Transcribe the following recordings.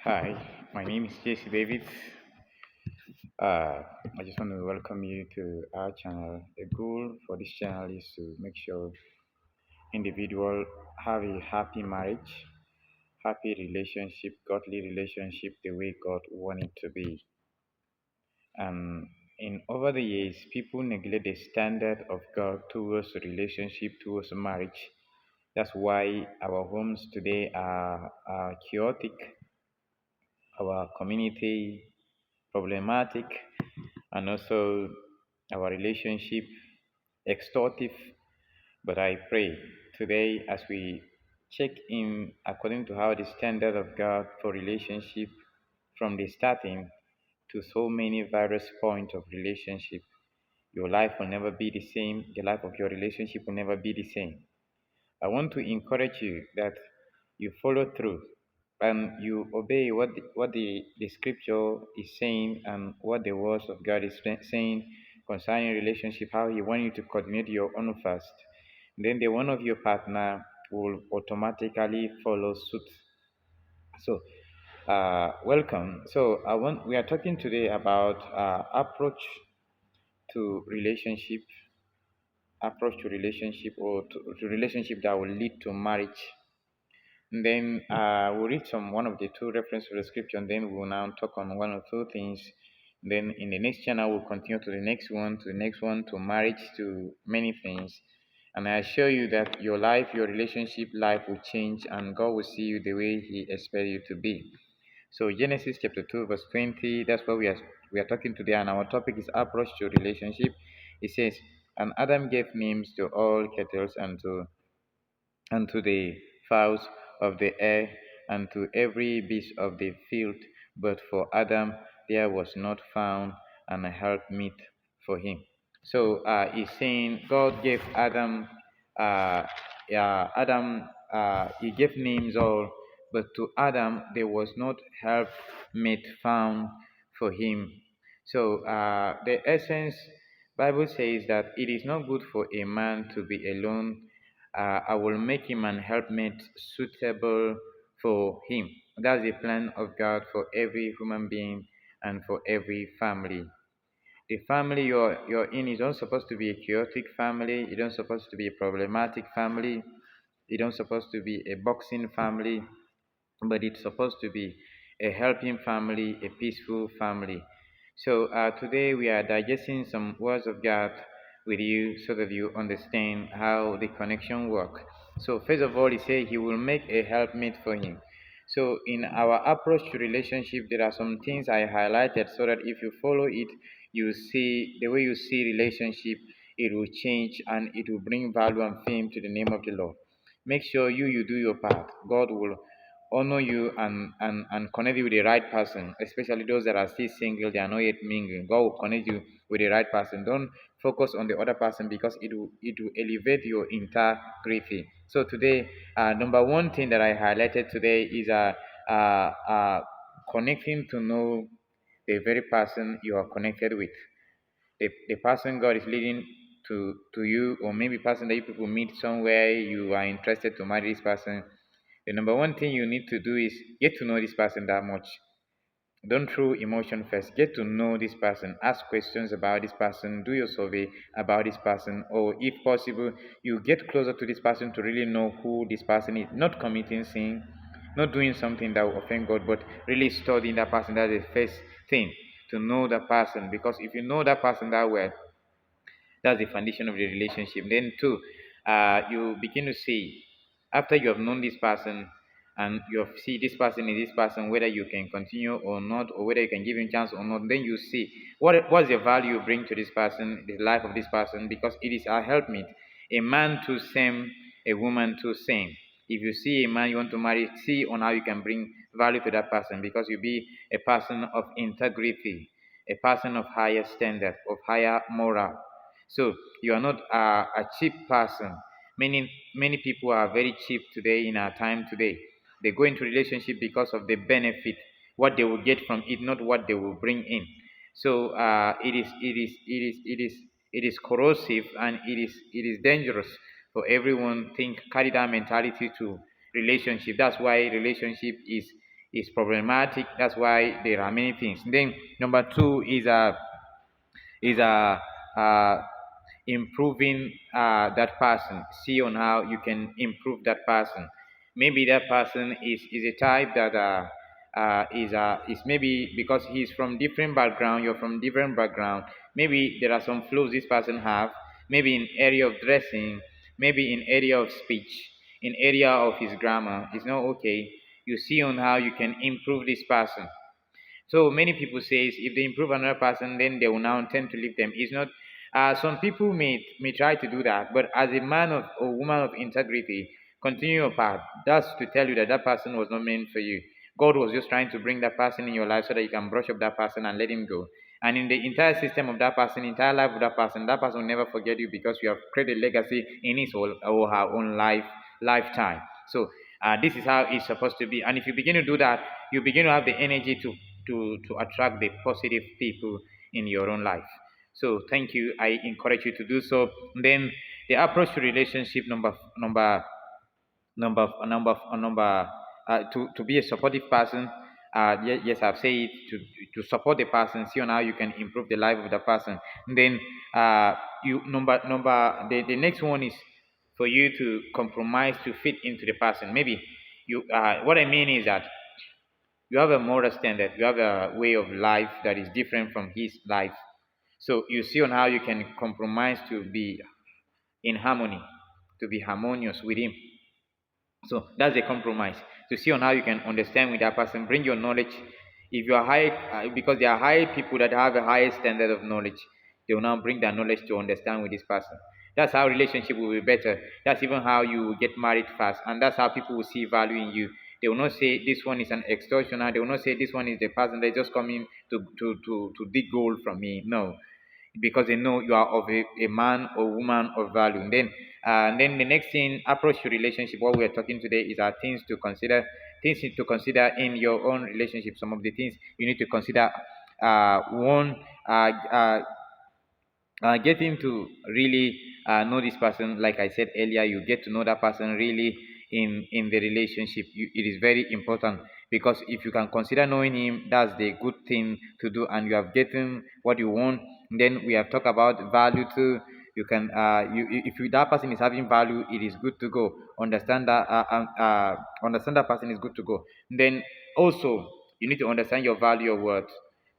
Hi, my name is Jesse David. I just want to welcome you to our channel. The goal for this channel is to make sure individual have a happy marriage, happy relationship, godly relationship the way God want it to be. In over the years, people neglect the standard of God towards relationship, towards marriage. That's why our homes today are chaotic, our community problematic, and also our relationship extortive. But I pray today as we check in according to how the standard of God for relationship from the starting to so many various points of relationship, your life will never be the same, the life of your relationship will never be the same. I want to encourage you that you follow through and you obey what the scripture is saying and what the words of God is saying concerning relationship, how He wants you to coordinate your own first. Then the one of your partner will automatically follow suit. So, welcome. So, we are talking today about approach to relationship, to relationship that will lead to marriage. And then we'll read one of the two references for the scripture, and then we'll now talk on one or two things. Then in the next channel, we'll continue to the next one, to the next one, to marriage, to many things. And I assure you that your life, your relationship life will change, and God will see you the way He expects you to be. So Genesis chapter 2, verse 20, that's what we are talking today, and our topic is approach to relationship. It says, and Adam gave names to all cattle and to the fowls of the air, and to every beast of the field. But for Adam there was not found an helpmeet for him. So he's saying God gave he gave names all, but to Adam there was not helpmeet found for him. So the essence, Bible says that it is not good for a man to be alone. I will make him an helpmate suitable for him. That's the plan of God for every human being and for every family. The family you're in is not supposed to be a chaotic family. It's not supposed to be a problematic family. It's not supposed to be a boxing family, but it's supposed to be a helping family, a peaceful family. So today we are digesting some words of God with you so that you understand how the connection work. So first of all, he said he will make a helpmate for him. So in our approach to relationship, there are some things I highlighted so that if you follow it, you see the way you see relationship, it will change and it will bring value and fame to the name of the Lord. Make sure you do your part. God will honor you and connect you with the right person, especially those that are still single, they are not yet mingling. God will connect you with the right person. Don't focus on the other person because it will elevate your integrity. So today, number one thing that I highlighted today is connecting to know the very person you are connected with. The person God is leading to you, or maybe person that you people meet somewhere, you are interested to marry this person. The number one thing you need to do is get to know this person that much. Don't throw emotion first. Get to know this person. Ask questions about this person. Do your survey about this person. Or if possible, you get closer to this person to really know who this person is. Not committing sin, not doing something that will offend God, but really studying that person. That's the first thing, to know that person. Because if you know that person that well, that's the foundation of the relationship. Then two, you begin to see after you have known this person and you have see this person is this person, whether you can continue or not, or whether you can give him chance or not. Then you see what's the value you bring to this person, the life of this person, because it is our helpmeet. A man to same, a woman to same. If you see a man you want to marry, see on how you can bring value to that person, because you be a person of integrity, a person of higher standard, of higher moral. So you are not a cheap person. Many people are very cheap today in our time today. They go into relationship because of the benefit, what they will get from it, not what they will bring in. So it is corrosive, and it is dangerous for everyone think carry that mentality to relationship. That's why relationship is problematic. That's why there are many things. Then number two is uh, improving that person. See on how you can improve that person. Maybe that person is a type that is maybe because he's from different background, you're from different background. Maybe there are some flaws this person have. Maybe in area of dressing, maybe in area of speech, in area of his grammar. It's not okay. You see on how you can improve this person. So many people says if they improve another person, then they will now tend to leave them. It's not. Some people may try to do that, but as a man of or woman of integrity, continue your path. That's to tell you that that person was not meant for you. God was just trying to bring that person in your life so that you can brush up that person and let him go. And in the entire system of that person, entire life of that person will never forget you because you have created legacy in his or her own lifetime. So this is how it's supposed to be. And if you begin to do that, you begin to have the energy to attract the positive people in your own life. So thank you. I encourage you to do so. Then the approach to relationship number to be a supportive person. Yes, I've said it to support the person, see on how you can improve the life of the person. And then you the next one is for you to compromise to fit into the person. Maybe you what I mean is that you have a moral standard, you have a way of life that is different from his life. So you see on how you can compromise to be in harmony, to be harmonious with him. So that's a compromise. To see on how you can understand with that person, bring your knowledge. If you are high, because there are high people that have a higher standard of knowledge, they will now bring their knowledge to understand with this person. That's how relationship will be better. That's even how you will get married fast, and that's how people will see value in you. They will not say this one is an extortioner. They will not say this one is the person that just coming to dig gold from me. No, because they know you are of a man or woman of value. And then the next thing, approach to relationship. What we are talking today is our things to consider in your own relationship. Some of the things you need to consider. One, getting to really know this person. Like I said earlier, you get to know that person really in the relationship. It is very important because if you can consider knowing him, that's the good thing to do, and you have gotten what you want. Then we have talked about value too. You can if that person is having value, it is good to go. Understand that person is good to go. Then also you need to understand your value of worth,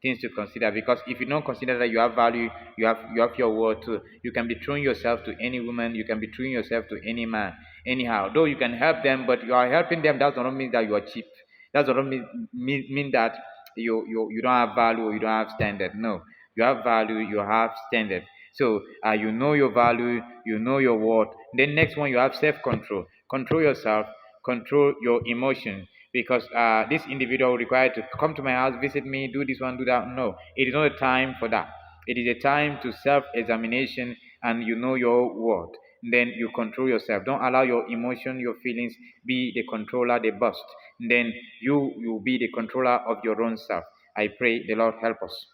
things to consider, because if you don't consider that you have value, you have your word too. You can be throwing yourself to any woman, you can be throwing yourself to any man. Anyhow, though you can help them, but you are helping them, that does not mean that you are cheap. That does not mean that you don't have value or you don't have standard. No, you have value, you have standard. So you know your value, you know your worth. Then next one, you have self-control. Control yourself, control your emotion, because this individual required to come to my house, visit me, do this one, do that. No, it is not a time for that. It is a time to self-examination, and you know your worth. Then you control yourself. Don't allow your emotion, your feelings be the controller, the bust. Then you be the controller of your own self. I pray the Lord help us.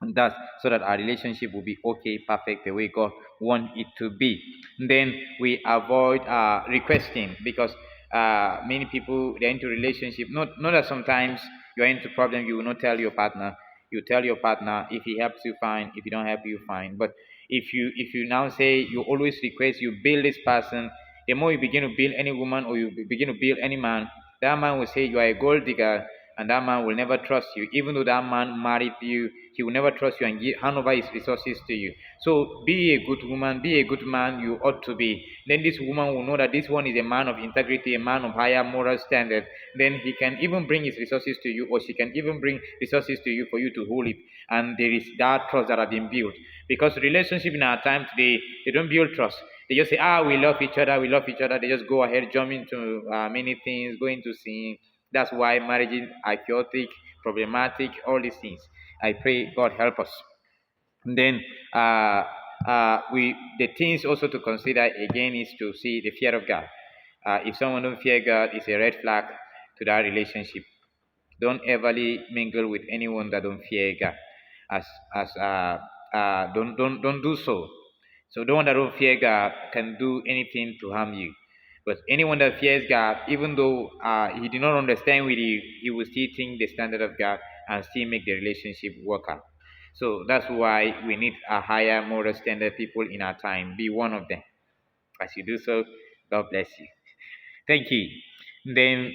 And that's so that our relationship will be okay, perfect, the way God want it to be. Then we avoid requesting, because many people, they're into relationship. Not that sometimes you're into problem, you will not tell your partner. You tell your partner. If he helps you, fine. If he don't help you, fine. But if you now say you always request, you build this person, the more you begin to build any woman, or you begin to build any man, that man will say you are a gold digger, and that man will never trust you. Even though that man married you, he will never trust you and hand over his resources to you. So be a good woman, be a good man, you ought to be. Then this woman will know that this one is a man of integrity, a man of higher moral standard. Then he can even bring his resources to you, or she can even bring resources to you for you to hold it. And there is that trust that have been built. Because relationship in our time today, they don't build trust. They just say, we love each other, we love each other. They just go ahead, jump into many things, go into sin. That's why marriages are chaotic, problematic, all these things. I pray God help us. And then we the things also to consider again is to see the fear of God. If someone don't fear God, it's a red flag to that relationship. Don't everly mingle with anyone that don't fear God. Don't do so. So the one that don't fear God can do anything to harm you. But anyone that fears God, even though he did not understand with you, he will still think the standard of God and still make the relationship work out. So that's why we need a higher moral standard people in our time. Be one of them. As you do so, God bless you. Thank you. Then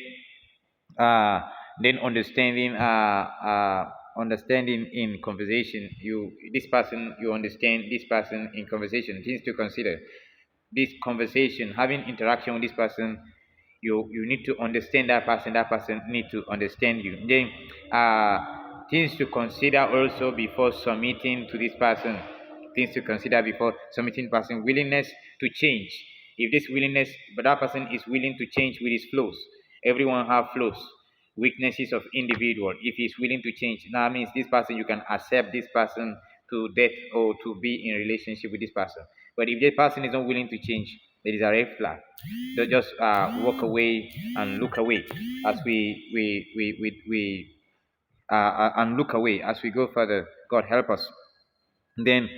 uh, then understanding in conversation, you understand this person in conversation, things to consider. This conversation, having interaction with this person, you need to understand that person need to understand you. Then things to consider also before submitting to this person, things to consider before submitting person: willingness to change. If this willingness, but that person is willing to change with his flaws. Everyone have flaws, weaknesses of individual. If he's willing to change, that means this person, you can accept this person to date or to be in relationship with this person. But if the person is not willing to change, there is a red flag. So just walk away and look away as we and look away as we go further. God help us. Then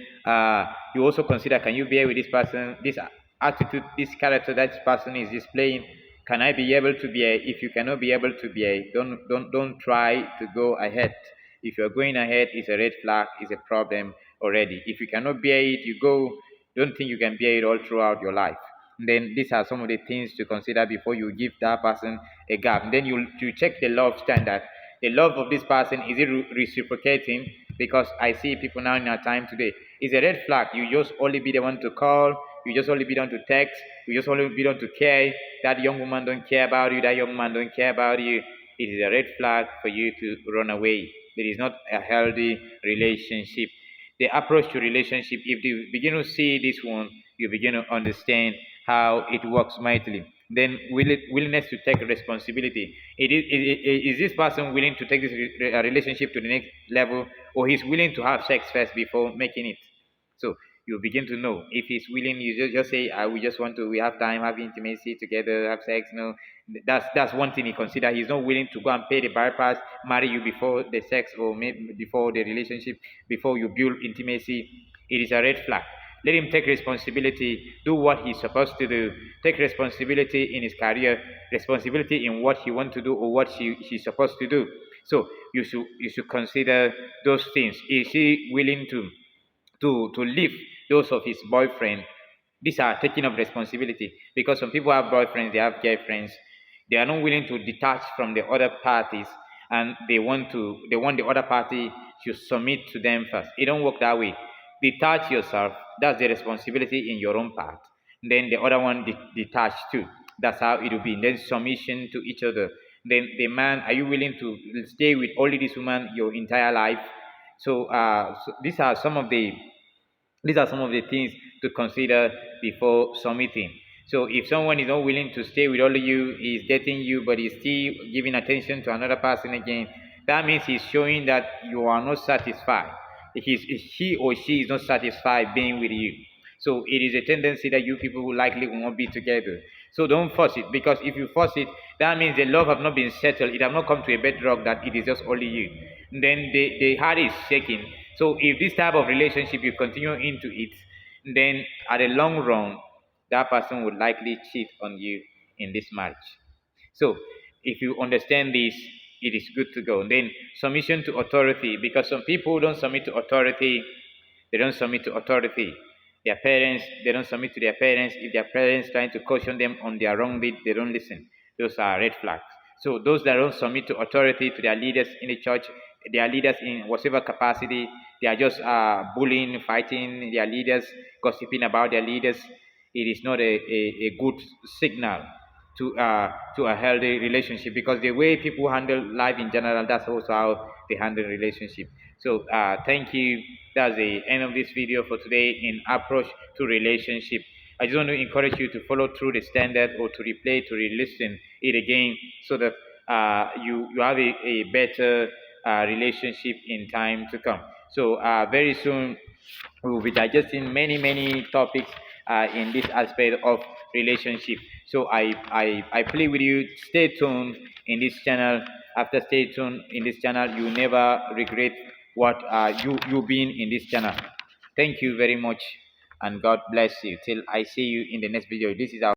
you also consider, can you bear with this person, this attitude, this character that this person is displaying? Can I be able to bear? If you cannot be able to bear, don't try to go ahead. If you're going ahead, it's a red flag, it's a problem already. If you cannot bear it, you go. Don't think you can bear it all throughout your life. Then these are some of the things to consider before you give that person a gap. And then you check the love standard. The love of this person, is it reciprocating? Because I see people now in our time today, it's a red flag. You just only be the one to call, you just only be the one to text, you just only be the one to care. That young woman don't care about you, that young man don't care about you. It is a red flag for you to run away. There is not a healthy relationship. The approach to relationship, if you begin to see this one, you begin to understand how it works mightily. Then willingness to take responsibility. Is this person willing to take this relationship to the next level, or he's willing to have sex first before making it? So you begin to know if he's willing. You just say, we just want to, we have time, have intimacy together, have sex. No, that's one thing he consider. He's not willing to go and pay the bypass, marry you before the sex, or maybe before the relationship, before you build intimacy. It is a red flag. Let him take responsibility, do what he's supposed to do, take responsibility in his career, responsibility in what he wants to do or what she's supposed to do. So you should consider those things. Is he willing to leave those of his boyfriend? These are taking up responsibility, because some people have boyfriends, they have girlfriends, they are not willing to detach from the other parties, and they want the other party to submit to them first. It don't work that way. Detach yourself. That's the responsibility in your own part. Then the other one detach too. That's how it will be. Then submission to each other. Then the man, are you willing to stay with only this woman your entire life? So these are some of the things to consider before submitting. So if someone is not willing to stay with only you, he's dating you, but he's still giving attention to another person again, that means he's showing that you are not satisfied. He or she is not satisfied being with you. So it is a tendency that you people will likely will not be together. So don't force it, because if you force it, that means the love have not been settled. It have not come to a bedrock that it is just only you. Then the heart is shaking. So if this type of relationship you continue into it, then at the long run, that person would likely cheat on you in this marriage. So if you understand this, it is good to go. Then submission to authority, because some people don't submit to authority. They don't submit to authority. Their parents, they don't submit to their parents. If their parents trying to caution them on their wrong deed, they don't listen. Those are red flags. So those that don't submit to authority, to their leaders in the church, their leaders in whatever capacity, they are just bullying, fighting their leaders, gossiping about their leaders. It is not a good signal to a healthy relationship, because the way people handle life in general, that's also how they handle relationship. So thank you. That's the end of this video for today in approach to relationship. I just want to encourage you to follow through the standard, or to replay, to re-listen it again, so that you have a better relationship in time to come. So very soon we will be digesting many topics in this aspect of relationship. So I plead with you, stay tuned in this channel. After stay tuned in this channel, you never regret what you being in this channel. Thank you very much, and God bless you till I see you in the next video. This is our